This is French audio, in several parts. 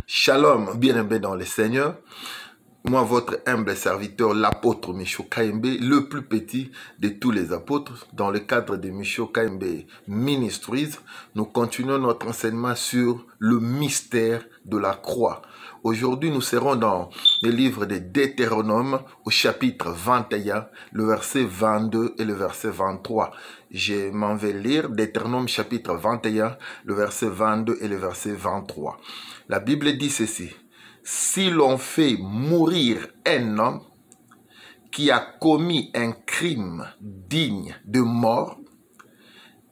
Shalom, bien-aimé dans le Seigneur. Moi, votre humble serviteur, l'apôtre Micho Kayembe, le plus petit de tous les apôtres, dans le cadre de Micho Kayembe Ministries, nous continuons notre enseignement sur le mystère de la croix. Aujourd'hui, nous serons dans le livre de Deutéronome au chapitre 21, le verset 22 et le verset 23. Je m'en vais lire Deutéronome chapitre 21, le verset 22 et le verset 23. La Bible dit ceci: si l'on fait mourir un homme qui a commis un crime digne de mort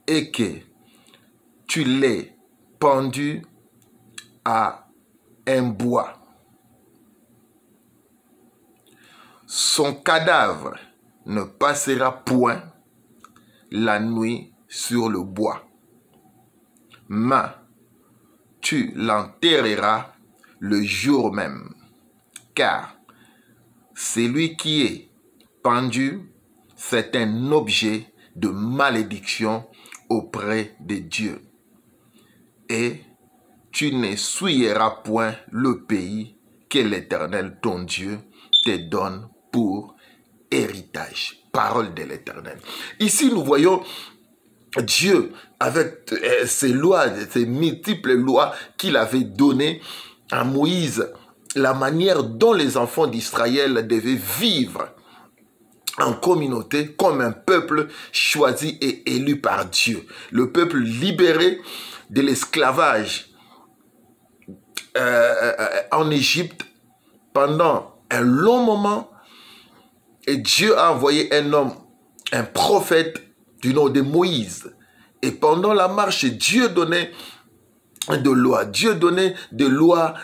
et que tu l'aies pendu à un bois, son cadavre ne passera point la nuit sur le bois, mais tu l'enterreras le jour même, car celui qui est pendu, c'est un objet de malédiction auprès de Dieu. Et tu n'essuieras point le pays que l'Éternel, ton Dieu, te donne pour héritage. Parole de l'Éternel. Ici, nous voyons Dieu, avec ses lois, ses multiples lois qu'il avait données à Moïse, la manière dont les enfants d'Israël devaient vivre en communauté comme un peuple choisi et élu par Dieu. Le peuple libéré de l'esclavage en Égypte pendant un long moment. Et Dieu a envoyé un homme, un prophète du nom de Moïse. Et pendant la marche, Dieu donnait de lois. Dieu donnait des lois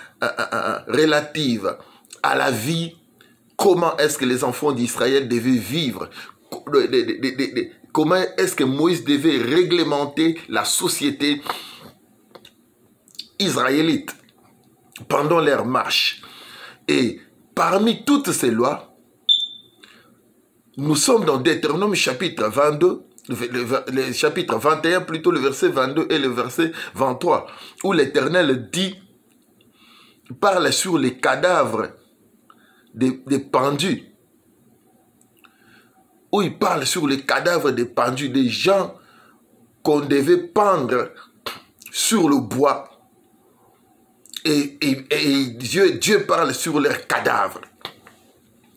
relatives à la vie. Comment est-ce que les enfants d'Israël devaient vivre? Comment est-ce que Moïse devait réglementer la société israélite pendant leur marche? Et parmi toutes ces lois, nous sommes dans Deutéronome chapitre 22, le chapitre 21, plutôt le verset 22 et le verset 23, où l'Éternel dit, parle sur les cadavres des pendus, où il parle sur les cadavres des pendus, des gens qu'on devait pendre sur le bois, et Dieu parle sur leurs cadavres.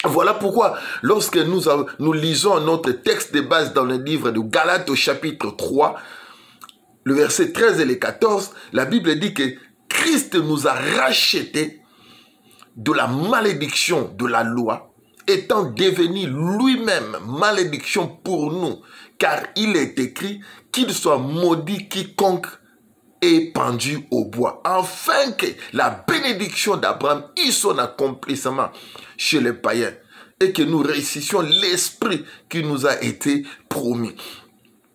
Voilà pourquoi, lorsque nous lisons notre texte de base dans le livre de Galates au chapitre 3, le verset 13 et le 14, la Bible dit que Christ nous a rachetés de la malédiction de la loi, étant devenu lui-même malédiction pour nous, car il est écrit qu'il soit maudit quiconque est pendu au bois, afin que la bénédiction d'Abraham ait son accomplissement chez les païens et que nous réussissions l'esprit qui nous a été promis.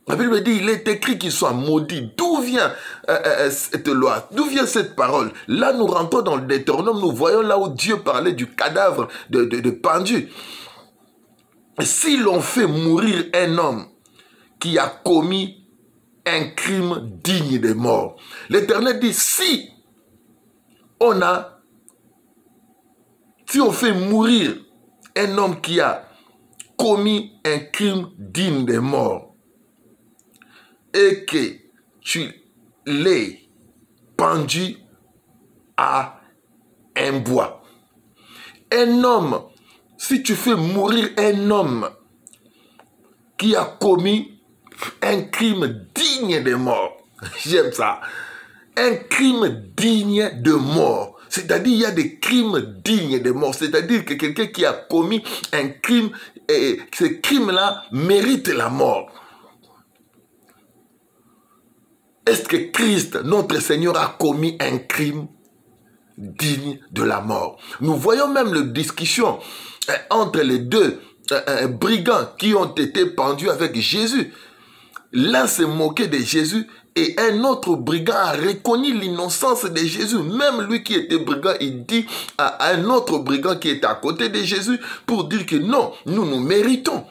La Bible dit, il est écrit qu'il soit maudit. D'où vient cette loi? D'où vient cette parole? Là, nous rentrons dans le Deutéronome, nous voyons là où Dieu parlait du cadavre de pendu. Si l'on fait mourir un homme qui a commis un crime digne de mort, l'Éternel dit, si on fait mourir un homme qui a commis un crime digne de mort et que tu l'aies pendu à un bois. Un homme, si tu fais mourir un homme qui a commis un crime digne de mort, j'aime ça, un crime digne de mort. C'est-à-dire, il y a des crimes dignes de mort. C'est-à-dire que quelqu'un qui a commis un crime, et ce crime-là mérite la mort. Est-ce que Christ, notre Seigneur, a commis un crime digne de la mort? Nous voyons même la discussion entre les deux brigands qui ont été pendus avec Jésus. L'un s'est moqué de Jésus et un autre brigand a reconnu l'innocence de Jésus. Même lui qui était brigand, il dit à un autre brigand qui était à côté de Jésus pour dire que non, nous méritons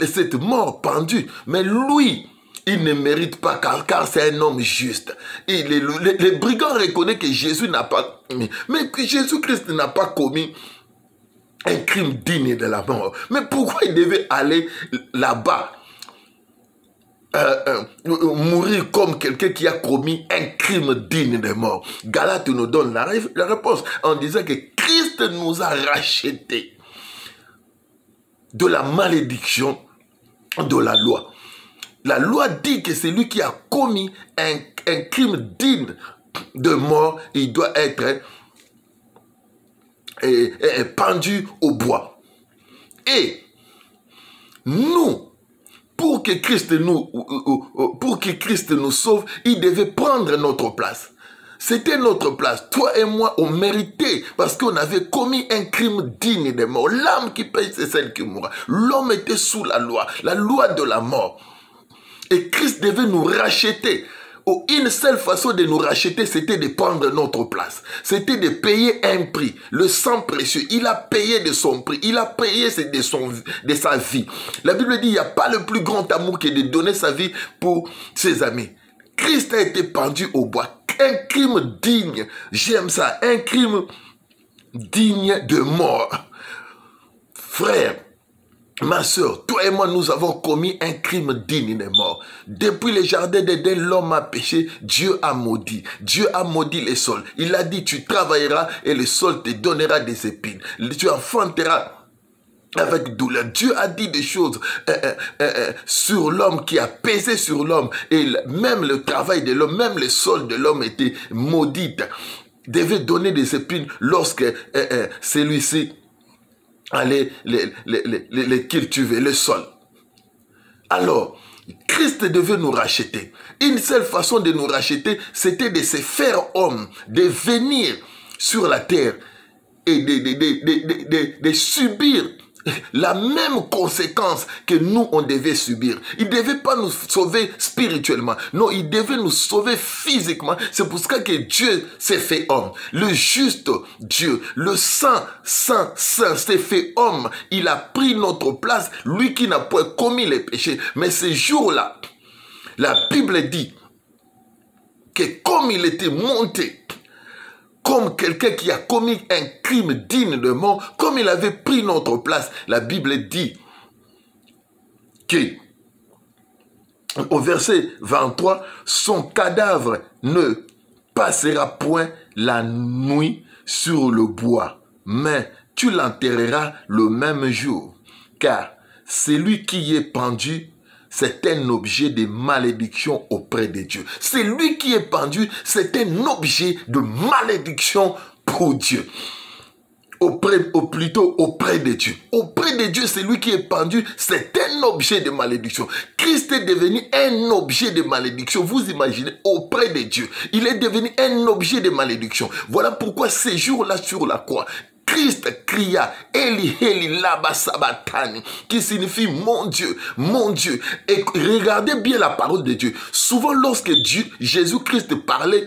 cette mort pendue. Mais lui, il ne mérite pas car c'est un homme juste. Et les brigands reconnaissent que Jésus n'a pas, mais que Jésus-Christ n'a pas commis un crime digne de la mort. Mais pourquoi il devait aller là-bas mourir comme quelqu'un qui a commis un crime digne de mort? Galate nous donne la réponse en disant que Christ nous a rachetés de la malédiction de la loi. La loi dit que celui qui a commis un crime digne de mort, il doit être pendu au bois. Et nous, pour que Christ nous sauve, il devait prendre notre place. C'était notre place. Toi et moi, on méritait parce qu'on avait commis un crime digne de mort. L'âme qui paye, c'est celle qui mourra. L'homme était sous la loi de la mort. Et Christ devait nous racheter. Une seule façon de nous racheter, c'était de prendre notre place. C'était de payer un prix, le sang précieux. Il a payé de son prix. Il a payé de sa vie. La Bible dit, il n'y a pas le plus grand amour que de donner sa vie pour ses amis. Christ a été pendu au bois. Un crime digne, j'aime ça, un crime digne de mort. Frère, ma soeur, toi et moi, nous avons commis un crime digne de mort. Depuis le jardin d'Éden, l'homme a péché, Dieu a maudit. Dieu a maudit les sols. Il a dit, tu travailleras et le sol te donnera des épines. Tu enfanteras avec douleur. Dieu a dit des choses sur l'homme, qui a pesé sur l'homme. Et même le travail de l'homme, même le sol de l'homme était maudit. Devait donner des épines lorsque celui-ci allait les cultiver, le sol. Alors, Christ devait nous racheter. Une seule façon de nous racheter, c'était de se faire homme, de venir sur la terre et de subir la même conséquence que nous, on devait subir. Il ne devait pas nous sauver spirituellement. Non, il devait nous sauver physiquement. C'est pour ça que Dieu s'est fait homme. Le juste Dieu, le saint s'est fait homme. Il a pris notre place, lui qui n'a point commis les péchés. Mais ce jour-là, la Bible dit que comme il était monté, comme quelqu'un qui a commis un crime digne de mort, comme il avait pris notre place, la Bible dit que, au verset 23, son cadavre ne passera point la nuit sur le bois, mais tu l'enterreras le même jour, car celui qui y est pendu, c'est un objet de malédiction auprès de Dieu. Celui qui est pendu, c'est un objet de malédiction pour Dieu. Plutôt auprès de Dieu. Auprès de Dieu, celui qui est pendu, c'est un objet de malédiction. Christ est devenu un objet de malédiction. Vous imaginez, auprès de Dieu. Il est devenu un objet de malédiction. Voilà pourquoi ces jours-là sur la croix, Christ cria, Eli, Eli, lama sabachthani, qui signifie mon Dieu, mon Dieu. Et regardez bien la parole de Dieu. Souvent, lorsque Jésus-Christ parlait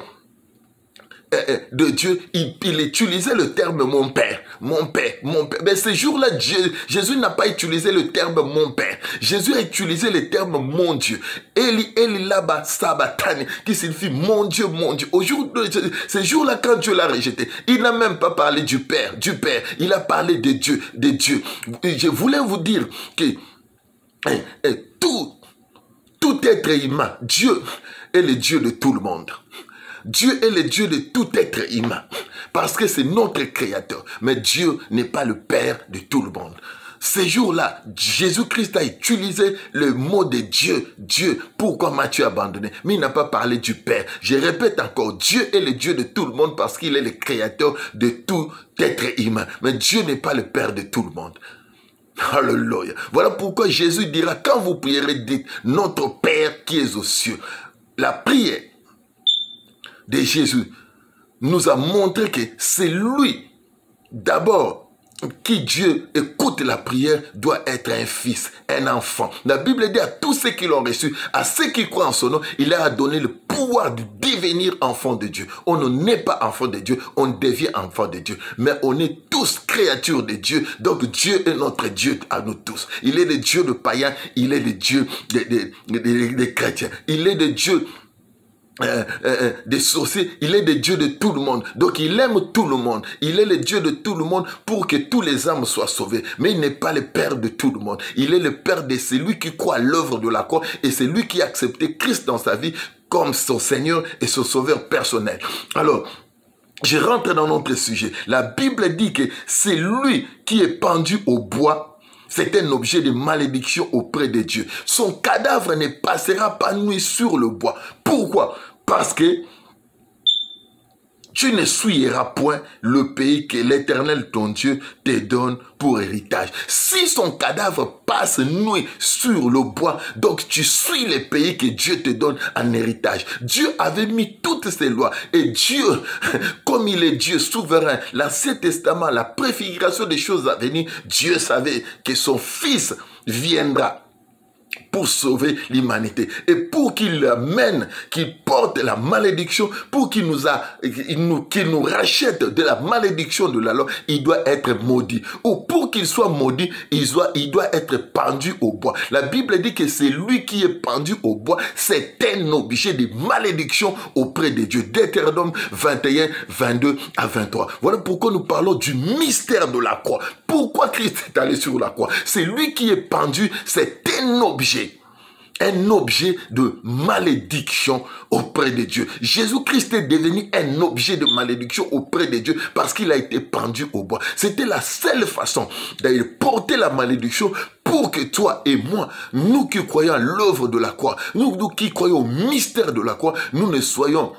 de Dieu, il utilisait le terme mon Père, mon Père, mon Père. Mais ce jour-là, Jésus n'a pas utilisé le terme mon Père. Jésus a utilisé le terme mon Dieu. Eli, Eli, lama sabachthani, qui signifie mon Dieu, mon Dieu. Ce jour-là, quand Dieu l'a rejeté, il n'a même pas parlé du Père, du Père. Il a parlé de Dieu, de Dieu. Je voulais vous dire que tout être humain, Dieu est le Dieu de tout le monde. Dieu est le Dieu de tout être humain, parce que c'est notre créateur. Mais Dieu n'est pas le Père de tout le monde. Ces jours-là, Jésus-Christ a utilisé le mot de Dieu. Dieu, pourquoi m'as-tu abandonné? Mais il n'a pas parlé du Père. Je répète encore, Dieu est le Dieu de tout le monde parce qu'il est le créateur de tout être humain. Mais Dieu n'est pas le Père de tout le monde. Alléluia. Voilà pourquoi Jésus dira, quand vous prierez, dites, notre Père qui est aux cieux. La prière de Jésus nous a montré que c'est lui, d'abord, qui Dieu écoute la prière doit être un fils, un enfant. La Bible dit à tous ceux qui l'ont reçu, à ceux qui croient en son nom, il leur a donné le pouvoir de devenir enfant de Dieu. On ne naît pas enfant de Dieu, on devient enfant de Dieu. Mais on est tous créatures de Dieu. Donc Dieu est notre Dieu à nous tous. Il est le Dieu de païens, il est le Dieu des chrétiens. Il est le Dieu des sorciers, il est le Dieu de tout le monde. Donc il aime tout le monde. Il est le Dieu de tout le monde pour que tous les âmes soient sauvées. Mais il n'est pas le Père de tout le monde. Il est le Père de celui qui croit à l'œuvre de la croix et c'est lui qui a accepté Christ dans sa vie comme son Seigneur et son Sauveur personnel. Alors, je rentre dans notre sujet. La Bible dit que c'est lui qui est pendu au bois. C'est un objet de malédiction auprès de Dieu. Son cadavre ne passera pas nuit sur le bois. Pourquoi? Parce que tu ne souilleras point le pays que l'Éternel ton Dieu te donne pour héritage. Si son cadavre passe nuit sur le bois, donc tu suis le pays que Dieu te donne en héritage. Dieu avait mis toutes ces lois et Dieu, comme il est Dieu souverain, l'Ancien Testament, la préfiguration des choses à venir, Dieu savait que son Fils viendra pour sauver l'humanité. Et pour qu'il amène, qu'il porte la malédiction, pour qu'il nous rachète de la malédiction de la loi, il doit être maudit. Ou pour qu'il soit maudit, il doit être pendu au bois. La Bible dit que c'est lui qui est pendu au bois. C'est un objet de malédiction auprès de Dieu. Deutéronome 21, 22 à 23. Voilà pourquoi nous parlons du mystère de la croix. Pourquoi Christ est allé sur la croix? C'est lui qui est pendu, c'est un objet de malédiction auprès de Dieu. Jésus-Christ est devenu un objet de malédiction auprès de Dieu parce qu'il a été pendu au bois. C'était la seule façon d'aller porter la malédiction pour que toi et moi, nous qui croyons à l'œuvre de la croix, nous qui croyons au mystère de la croix, nous soyons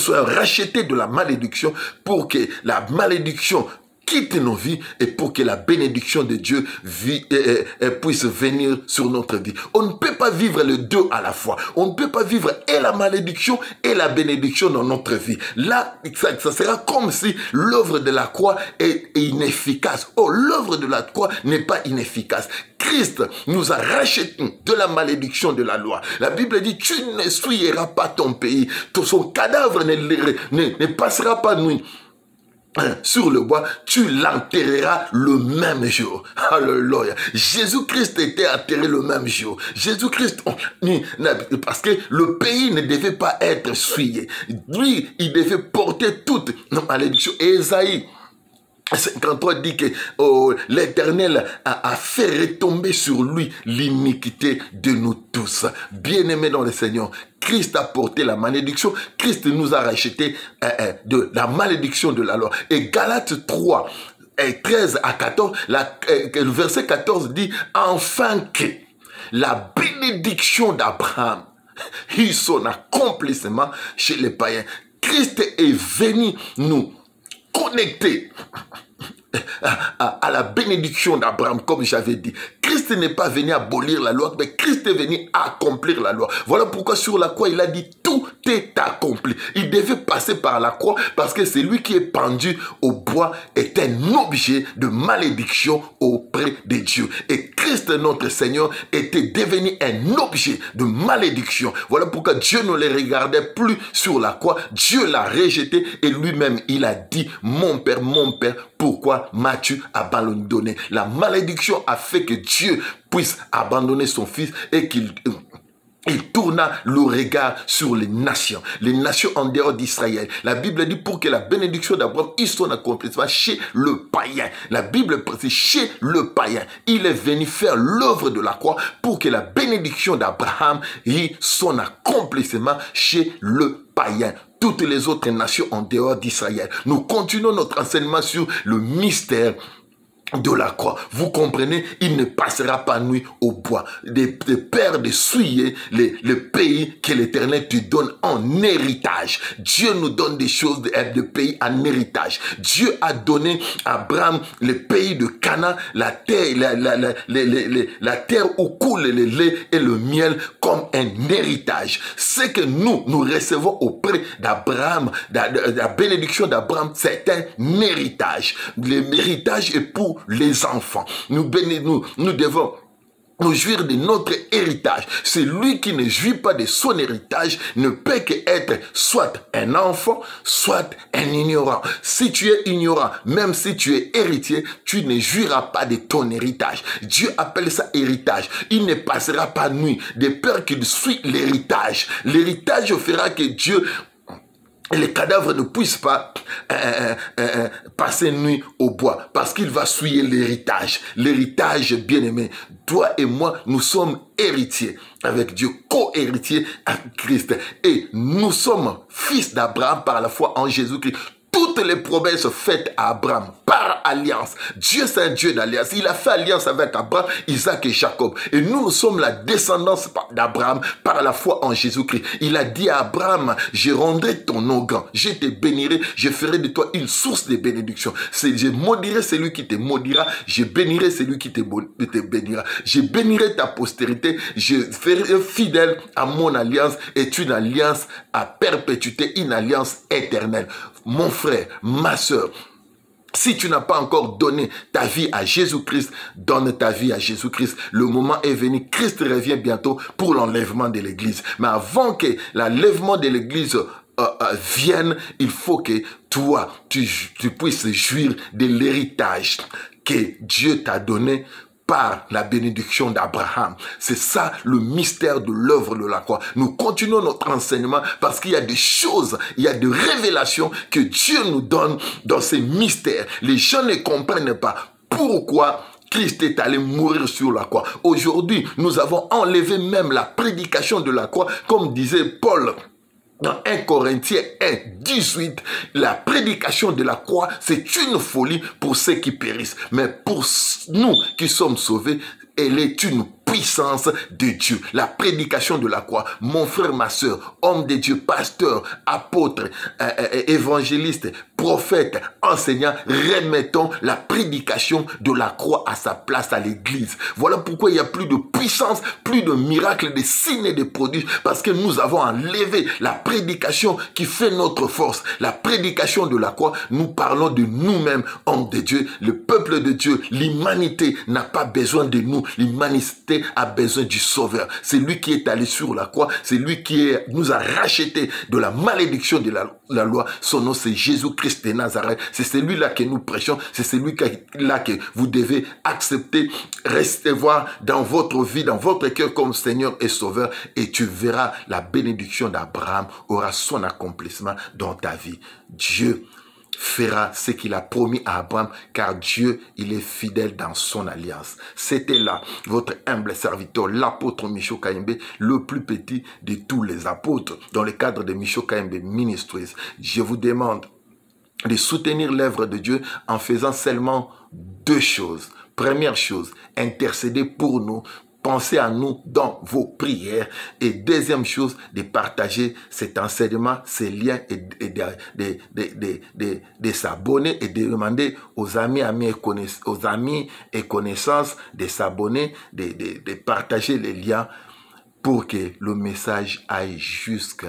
rachetés de la malédiction pour que la malédiction quitte nos vies et pour que la bénédiction de Dieu puisse venir sur notre vie. On ne peut pas vivre les deux à la fois. On ne peut pas vivre et la malédiction et la bénédiction dans notre vie. Là, ça sera comme si l'œuvre de la croix est inefficace. Oh, l'œuvre de la croix n'est pas inefficace. Christ nous a rachetés de la malédiction de la loi. La Bible dit, tu ne souilleras pas ton pays. Son cadavre ne passera pas nuit sur le bois, tu l'enterreras le même jour. Alléluia. Jésus-Christ était enterré le même jour. Jésus-Christ, parce que le pays ne devait pas être souillé. Lui, il devait porter toute malédiction. Et Ésaïe 53 dit que l'Éternel a fait retomber sur lui l'iniquité de nous tous. Bien-aimés dans le Seigneur, Christ a porté la malédiction. Christ nous a racheté de la malédiction de la loi. Et Galates 3, 13 à 14, le verset 14 dit « Enfin que la bénédiction d'Abraham eut son accomplissement chez les païens. » Christ est venu nous connecter à la bénédiction d'Abraham, comme j'avais dit. Christ n'est pas venu abolir la loi, mais Christ est venu accomplir la loi. Voilà pourquoi sur la croix, il a dit tout est accompli. Il devait passer par la croix parce que c'est lui qui est pendu au bois est un objet de malédiction auprès de Dieu. Et Christ, notre Seigneur, était devenu un objet de malédiction. Voilà pourquoi Dieu ne les regardait plus sur la croix. Dieu l'a rejeté et lui-même, il a dit, mon Père, pourquoi m'as-tu abandonné? La malédiction a fait que Dieu puisse abandonner son Fils et qu'il tourna le regard sur les nations en dehors d'Israël. La Bible dit pour que la bénédiction d'Abraham ait son accomplissement chez le païen. La Bible précise chez le païen. Il est venu faire l'œuvre de la croix pour que la bénédiction d'Abraham ait son accomplissement chez le païen. Toutes les autres nations en dehors d'Israël. Nous continuons notre enseignement sur le mystère de la croix. Vous comprenez, il ne passera pas nuit au bois. Des pères de souiller le pays que l'Éternel te donne en héritage. Dieu nous donne des choses de pays en héritage. Dieu a donné à Abraham le pays de Canaan, la terre, la terre où coule le lait et le miel comme un héritage. C'est que nous recevons auprès d'Abraham, la bénédiction d'Abraham, c'est un héritage. L'héritage est pour les enfants. Nous devons nous jouir de notre héritage. Celui qui ne jouit pas de son héritage ne peut qu'être soit un enfant, soit un ignorant. Si tu es ignorant, même si tu es héritier, tu ne jouiras pas de ton héritage. Dieu appelle ça héritage. Il ne passera pas nuit de peur qu'il suit l'héritage. L'héritage fera que Dieu et les cadavres ne puissent pas passer nuit au bois parce qu'il va souiller l'héritage. L'héritage, bien-aimé, toi et moi, nous sommes héritiers avec Dieu, co-héritiers avec Christ. Et nous sommes fils d'Abraham par la foi en Jésus-Christ. Toutes les promesses faites à Abraham par alliance. Dieu, c'est un Dieu d'alliance. Il a fait alliance avec Abraham, Isaac et Jacob. Et nous sommes la descendance d'Abraham par la foi en Jésus-Christ. Il a dit à Abraham, je rendrai ton nom grand. Je te bénirai, je ferai de toi une source de bénédiction. Je maudirai celui qui te maudira. Je bénirai celui qui te bénira. Je bénirai ta postérité. Je ferai fidèle à mon alliance. Et une alliance à perpétuité, une alliance éternelle. Mon frère, ma soeur, si tu n'as pas encore donné ta vie à Jésus-Christ, donne ta vie à Jésus-Christ. Le moment est venu, Christ revient bientôt pour l'enlèvement de l'Église. Mais avant que l'enlèvement de l'Église vienne, il faut que toi, tu puisses jouir de l'héritage que Dieu t'a donné par la bénédiction d'Abraham. C'est ça le mystère de l'œuvre de la croix. Nous continuons notre enseignement parce qu'il y a des choses, il y a des révélations que Dieu nous donne dans ces mystères. Les gens ne comprennent pas pourquoi Christ est allé mourir sur la croix. Aujourd'hui, nous avons enlevé même la prédication de la croix, comme disait Paul. Dans 1 Corinthiens 1, 18, la prédication de la croix, c'est une folie pour ceux qui périssent. Mais pour nous qui sommes sauvés, elle est une puissance de Dieu. La prédication de la croix, mon frère, ma soeur, homme de Dieu, pasteur, apôtre, évangéliste, prophète, enseignant, remettons la prédication de la croix à sa place à l'église. Voilà pourquoi il n'y a plus de puissance, plus de miracles, de signes et de prodiges, parce que nous avons enlevé la prédication qui fait notre force. La prédication de la croix, nous parlons de nous-mêmes, hommes de Dieu, le peuple de Dieu, l'humanité n'a pas besoin de nous, l'humanité a besoin du Sauveur. C'est lui qui est allé sur la croix, c'est lui qui nous a rachetés de la malédiction de la loi. Son nom c'est Jésus-Christ de Nazareth. C'est celui-là que nous prêchons, c'est celui-là que vous devez accepter, recevoir dans votre vie, dans votre cœur comme Seigneur et Sauveur, et tu verras la bénédiction d'Abraham aura son accomplissement dans ta vie. Dieu fera ce qu'il a promis à Abraham, car Dieu, il est fidèle dans son alliance. C'était là votre humble serviteur, l'apôtre Micho Kayembe, le plus petit de tous les apôtres, dans le cadre de Micho Kayembe Ministries. Je vous demande de soutenir l'œuvre de Dieu en faisant seulement deux choses. Première chose, intercéder pour nous. Pensez à nous dans vos prières. Et deuxième chose, de partager cet enseignement, ces liens et de s'abonner et de demander aux amis et connaissances de s'abonner, de partager les liens pour que le message aille jusqu'au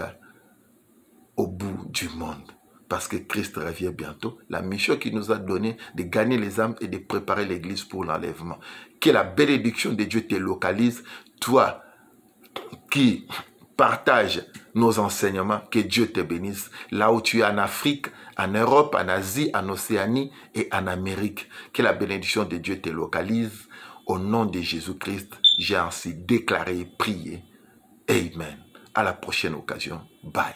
bout du monde. Parce que Christ revient bientôt. La mission qu'il nous a donnée de gagner les âmes et de préparer l'église pour l'enlèvement. Que la bénédiction de Dieu te localise. Toi qui partages nos enseignements, que Dieu te bénisse. Là où tu es en Afrique, en Europe, en Asie, en Océanie et en Amérique. Que la bénédiction de Dieu te localise. Au nom de Jésus-Christ, j'ai ainsi déclaré et prié. Amen. À la prochaine occasion. Bye.